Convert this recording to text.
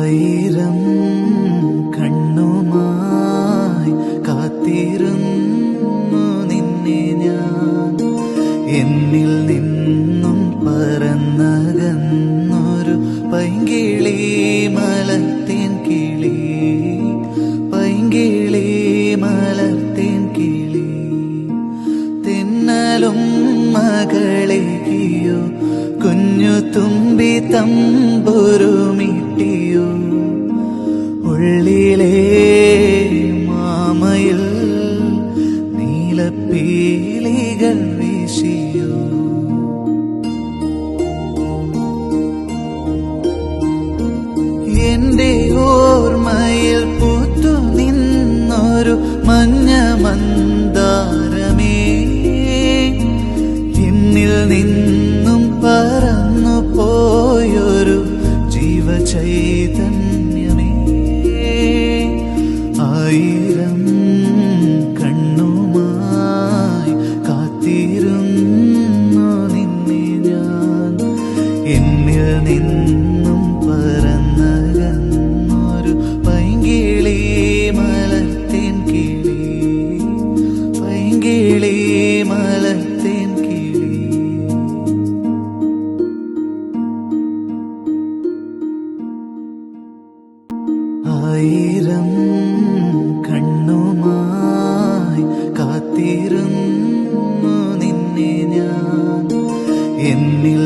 ആയിരം കണ്ണുമായി കാത്തിരുന്നു നിന്നെ ഞാൻ. എന്നിൽ നിന്നും പറന്നകന്നൊരു പൈങ്കിളി മലർത്തേൻ കിളി, പൈങ്കിളി മലർത്തേൻ കിളി. തെന്നലും മകളെയോ കുഞ്ഞു തുമ്പി തമ്പുരുമിട്ടിയോ, ഉള്ളിലെ മാമയിൽ നീലപ്പീലികൾ വീശിയോ. എന്റെ ഓർമ്മയിൽ പൂത്തു നിന്നൊരു മഞ്ഞ മന്ദാരമേ, എന്നിൽ നിന്നും പറന്നു പോയൊരു ജീവചൈതന്യമേ. ആയിരം കണ്ണുമായി കാത്തിരുന്നു നിന്നെ ഞാൻ. എന്നിൽ നിന്നും പറന്നകന്നൊരു പൈങ്കിളി മലർത്തേൻ കിളി, പൈങ്കിളി മലർത്തേൻ കിളി. ആയിരം കണ്ണുമായി കാത്തിരുന്നു നിന്നെ ഞാൻ. എന്നിൽ